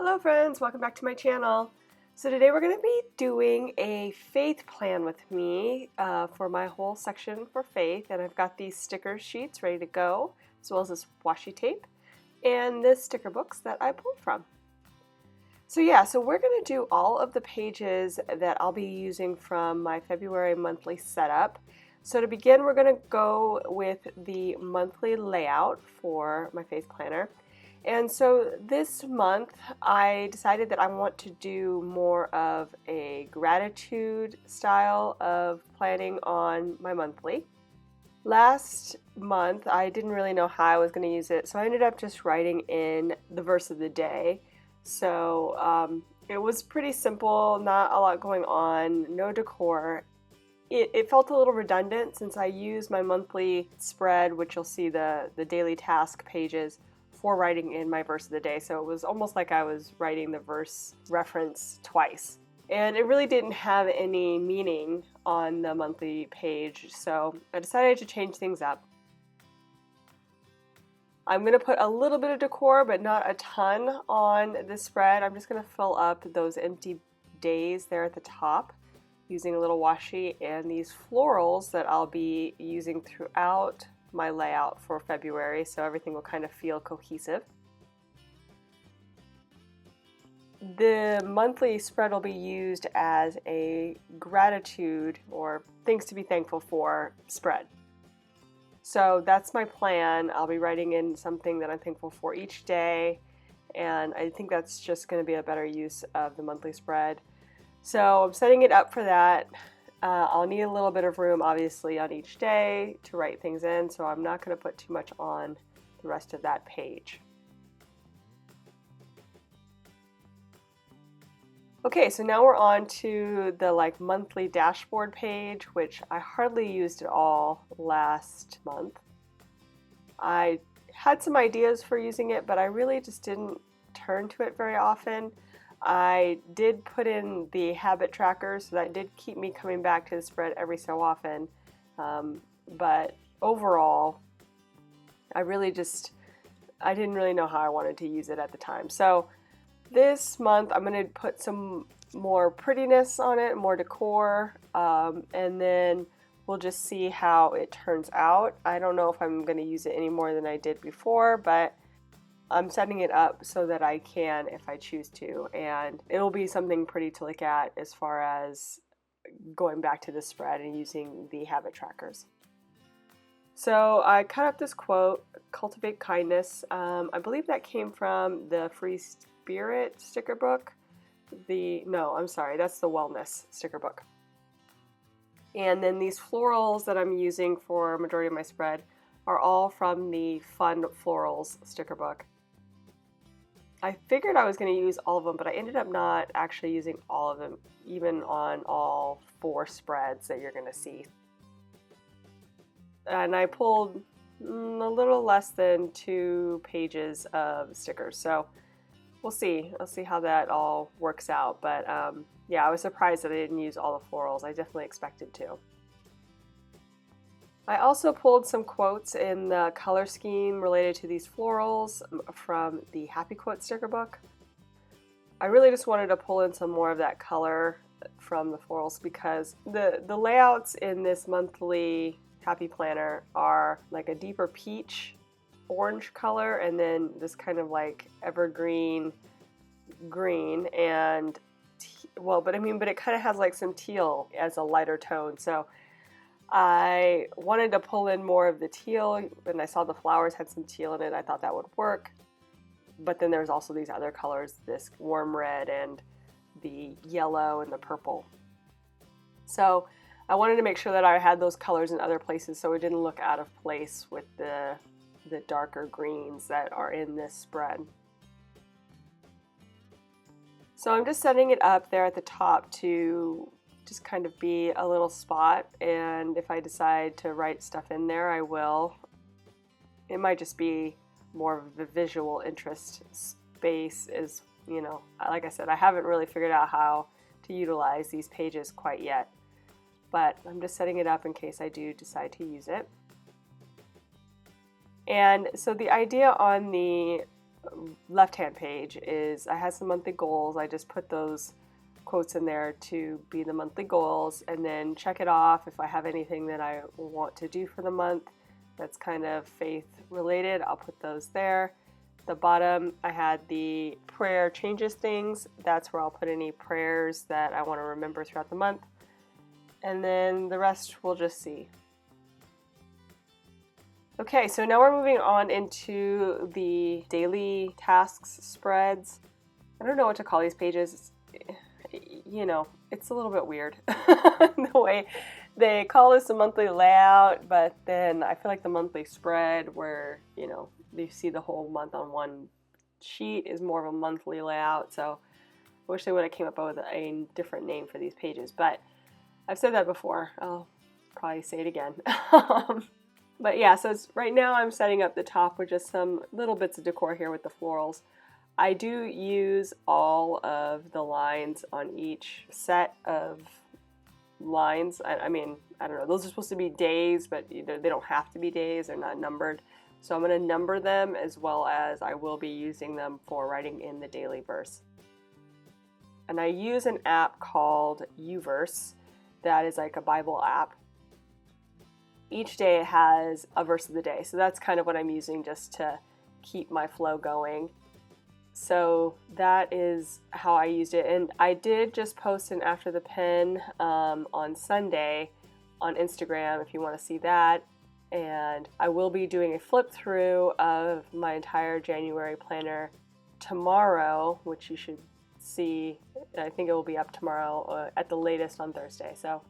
Hello friends, welcome back to my channel. So today we're going to be doing a faith plan with me for my whole section for faith, and I've got these sticker sheets ready to go, as well as this washi tape and this sticker books that I pulled from. So we're going to do all of the pages that I'll be using from my February monthly setup. So to begin, we're going to go with the monthly layout for my faith planner. And so this month I decided that I want to do more of a gratitude style of planning on my monthly. Last month I didn't really know how I was going to use it, so I ended up just writing in the verse of the day. So it was pretty simple, not a lot going on, no decor. It felt a little redundant since I use my monthly spread, which you'll see the daily task pages, for writing in my verse of the day. So it was almost like I was writing the verse reference twice. And it really didn't have any meaning on the monthly page, so I decided to change things up. I'm going to put a little bit of decor, but not a ton on this spread. I'm just going to fill up those empty days there at the top using a little washi and these florals that I'll be using throughout my layout for February, so everything will kind of feel cohesive. The monthly spread will be used as a gratitude or things to be thankful for spread. So that's my plan. I'll be writing in something that I'm thankful for each day, and I think that's just going to be a better use of the monthly spread. So I'm setting it up for that. I'll need a little bit of room, obviously, on each day to write things in, so I'm not going to put too much on the rest of that page. Okay, so now we're on to the monthly dashboard page, which I hardly used at all last month. I had some ideas for using it, but I really just didn't turn to it very often. I did put in the habit tracker, so that did keep me coming back to the spread every so often. But overall, I didn't really know how I wanted to use it at the time. So this month I'm going to put some more prettiness on it, more decor, and then we'll just see how it turns out. I don't know if I'm going to use it any more than I did before, but I'm setting it up so that I can if I choose to, and it'll be something pretty to look at as far as going back to the spread and using the habit trackers. So I cut up this quote, "Cultivate kindness." I believe that came from the Free Spirit sticker book. That's the wellness sticker book. And then these florals that I'm using for a majority of my spread are all from the Fun Florals sticker book. I figured I was going to use all of them, but I ended up not actually using all of them, even on all 4 spreads that you're going to see. And I pulled a little less than 2 pages of stickers, so we'll see. I'll see how that all works out, but I was surprised that I didn't use all the florals. I definitely expected to. I also pulled some quotes in the color scheme related to these florals from the Happy Quote sticker book. I really just wanted to pull in some more of that color from the florals because the layouts in this monthly Happy Planner are like a deeper peach orange color and then this kind of like evergreen green and but it kind of has like some teal as a lighter tone. So I wanted to pull in more of the teal, and I saw the flowers had some teal in it. I thought that would work. But then there's also these other colors, this warm red and the yellow and the purple. So I wanted to make sure that I had those colors in other places so it didn't look out of place with the darker greens that are in this spread. So I'm just setting it up there at the top to just kind of be a little spot, and if I decide to write stuff in there, I will. It might just be more of a visual interest space, like I said, I haven't really figured out how to utilize these pages quite yet, but I'm just setting it up in case I do decide to use it. And so the idea on the left-hand page is I had some monthly goals. I just put those quotes in there to be the monthly goals, and then check it off if I have anything that I want to do for the month that's kind of faith related. I'll put those there. The bottom, I had the prayer changes things. That's where I'll put any prayers that I want to remember throughout the month. And then the rest we'll just see. Okay, so now we're moving on into the daily tasks spreads. I don't know what to call these pages. You know, it's a little bit weird the way they call this a monthly layout, but then I feel like the monthly spread where, you know, you see the whole month on one sheet is more of a monthly layout. So I wish they would have came up with a different name for these pages, but I've said that before. I'll probably say it again. But yeah, so right now I'm setting up the top with just some little bits of decor here with the florals. I do use all of the lines on each set of lines. I mean, I don't know, those are supposed to be days, but they don't have to be days, they're not numbered. So I'm going to number them, as well as I will be using them for writing in the daily verse. And I use an app called Uverse that is like a Bible app. Each day it has a verse of the day, so that's kind of what I'm using just to keep my flow going. So that is how I used it, and I did just post an After the Pen on Sunday on Instagram if you want to see that. And I will be doing a flip through of my entire January planner tomorrow, which you should see. I think it will be up tomorrow at the latest on Thursday. So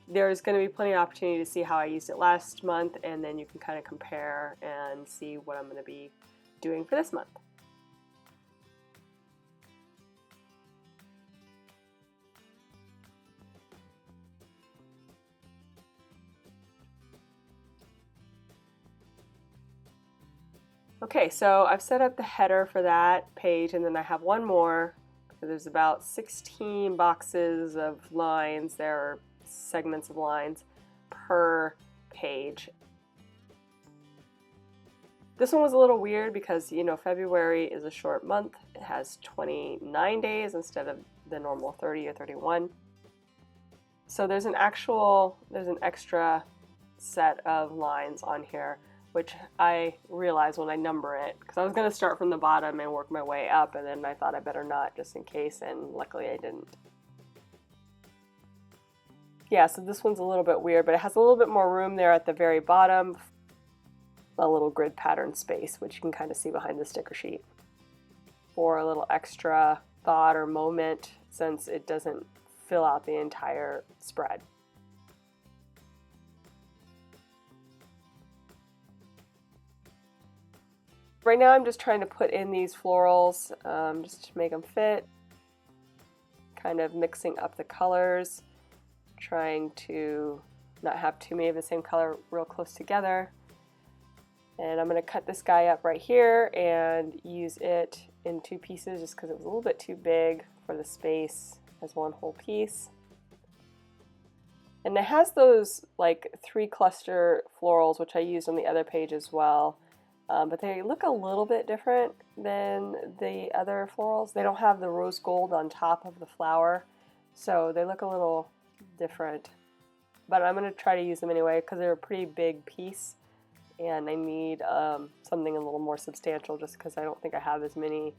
there's going to be plenty of opportunity to see how I used it last month, and then you can kind of compare and see what I'm going to be doing for this month. Okay, so I've set up the header for that page, and then I have one more. So there's about 16 boxes of lines. There are segments of lines per page. This one was a little weird because, you know, February is a short month. It has 29 days instead of the normal 30 or 31. So there's an extra set of lines on here, which I realized when I number it, because I was going to start from the bottom and work my way up, and then I thought I better not just in case, and luckily I didn't. Yeah, so this one's a little bit weird, but it has a little bit more room there at the very bottom, a little grid pattern space, which you can kind of see behind the sticker sheet, for a little extra thought or moment, since it doesn't fill out the entire spread. Right now I'm just trying to put in these florals just to make them fit, kind of mixing up the colors, trying to not have too many of the same color real close together. And I'm going to cut this guy up right here and use it in two pieces just because it was a little bit too big for the space as one whole piece. And it has those like 3 cluster florals, which I used on the other page as well. But they look a little bit different than the other florals. They don't have the rose gold on top of the flower, so they look a little different. But I'm going to try to use them anyway because they're a pretty big piece, and I need something a little more substantial just because I don't think I have as many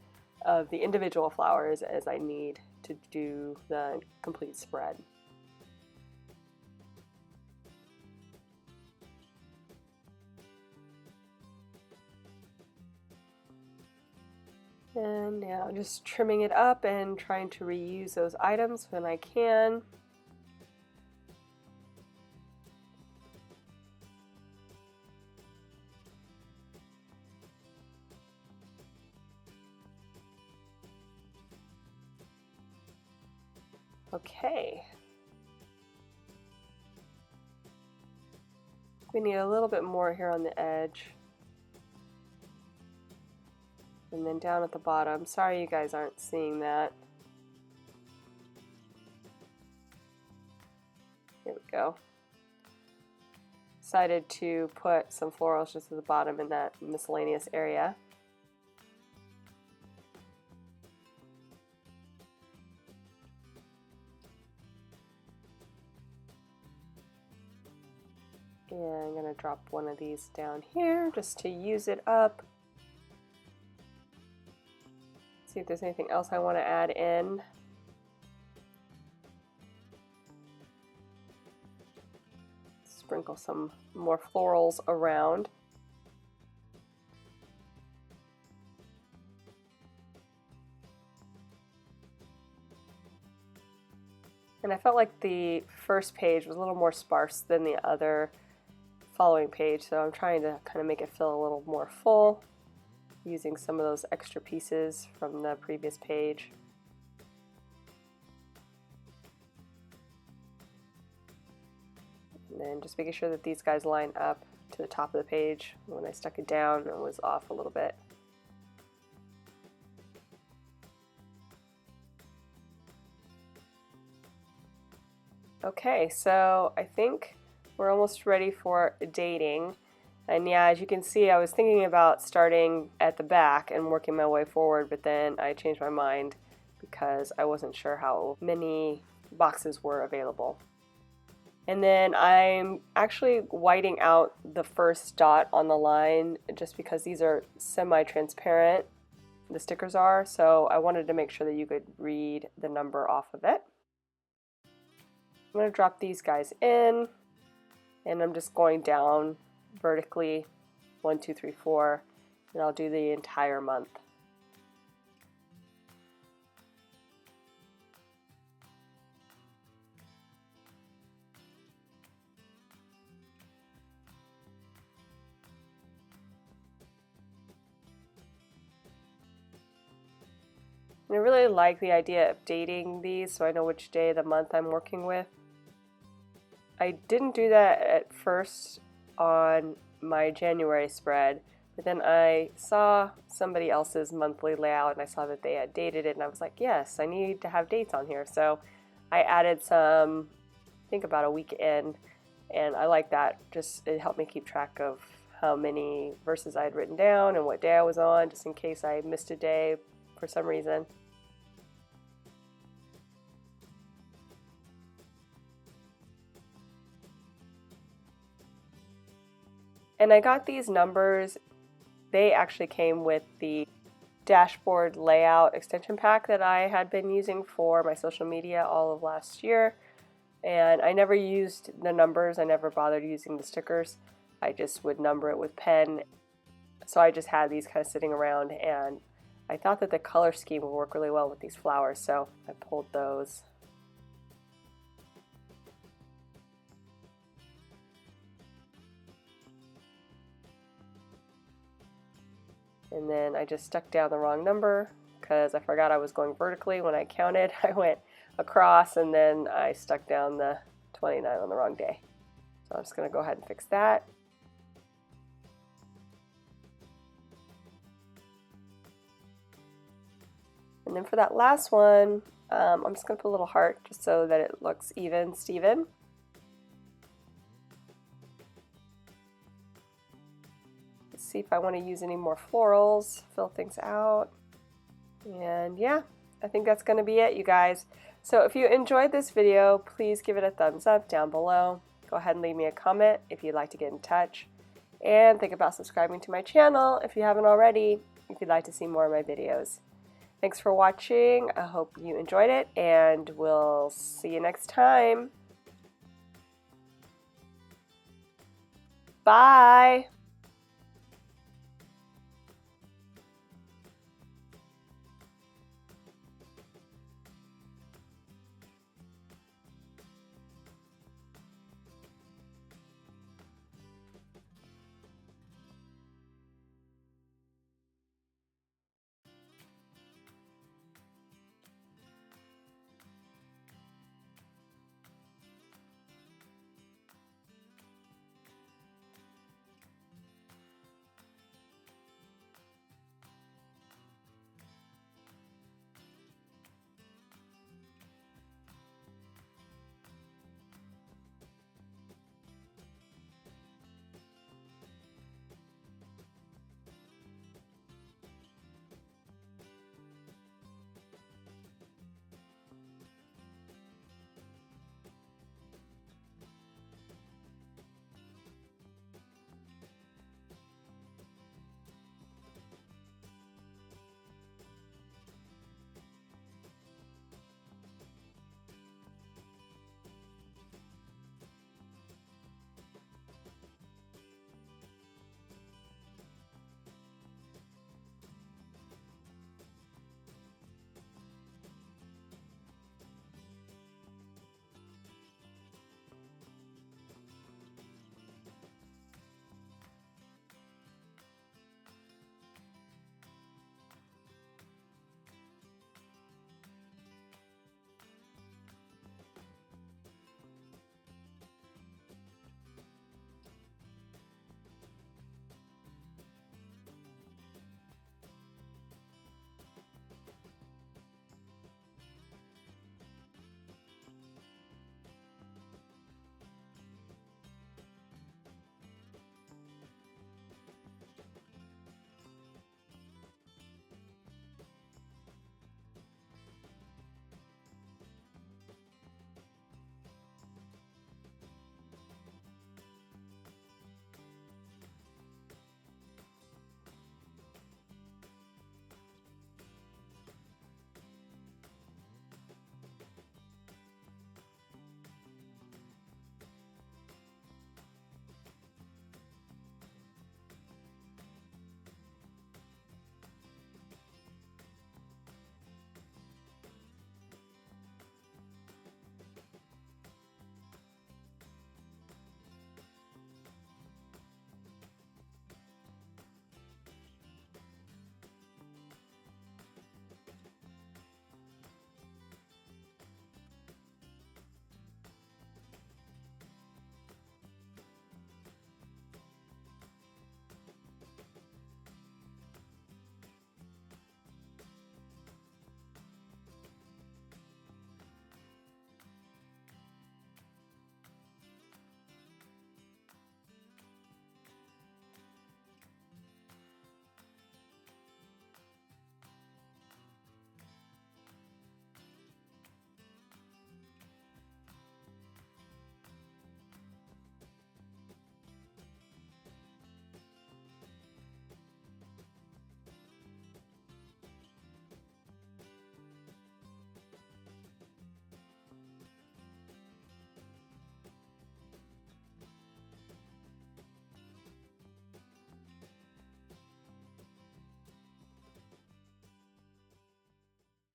of the individual flowers as I need to do the complete spread. And now just trimming it up and trying to reuse those items when I can. Okay. We need a little bit more here on the edge. And then down at the bottom. Sorry you guys aren't seeing that. Here we go. Decided to put some florals just at the bottom in that miscellaneous area. And I'm going to drop one of these down here just to use it up. See if there's anything else I want to add in. Sprinkle some more florals around. And I felt like the first page was a little more sparse than the other following page, so I'm trying to kind of make it feel a little more full, using some of those extra pieces from the previous page. And then just making sure that these guys line up to the top of the page. When I stuck it down, it was off a little bit. Okay, so I think we're almost ready for dating. And yeah, as you can see, I was thinking about starting at the back and working my way forward, but then I changed my mind because I wasn't sure how many boxes were available. And then I'm actually whiting out the first dot on the line just because these are semi-transparent, the stickers are, so I wanted to make sure that you could read the number off of it. I'm going to drop these guys in, and I'm just going down vertically 1, 2, 3, 4, and I'll do the entire month. And I really like the idea of dating these so I know which day of the month I'm working with. I didn't do that at first on my January spread, but then I saw somebody else's monthly layout and I saw that they had dated it, and I was like, yes, I need to have dates on here. So I added some, I think about a week in, and I like that. Just it helped me keep track of how many verses I had written down and what day I was on, just in case I missed a day for some reason. And I got these numbers, they actually came with the dashboard layout extension pack that I had been using for my social media all of last year. And I never used the numbers, I never bothered using the stickers. I just would number it with pen. So I just had these kind of sitting around, and I thought that the color scheme would work really well with these flowers, so I pulled those. And then I just stuck down the wrong number because I forgot I was going vertically when I counted. I went across and then I stuck down the 29 on the wrong day. So I'm just going to go ahead and fix that. And then for that last one, I'm just going to put a little heart just so that it looks even, Steven. See if I want to use any more florals, fill things out. And yeah, I think that's going to be it, you guys. So if you enjoyed this video, please give it a thumbs up down below. Go ahead and leave me a comment if you'd like to get in touch. And think about subscribing to my channel if you haven't already, if you'd like to see more of my videos. Thanks for watching. I hope you enjoyed it, and we'll see you next time. Bye!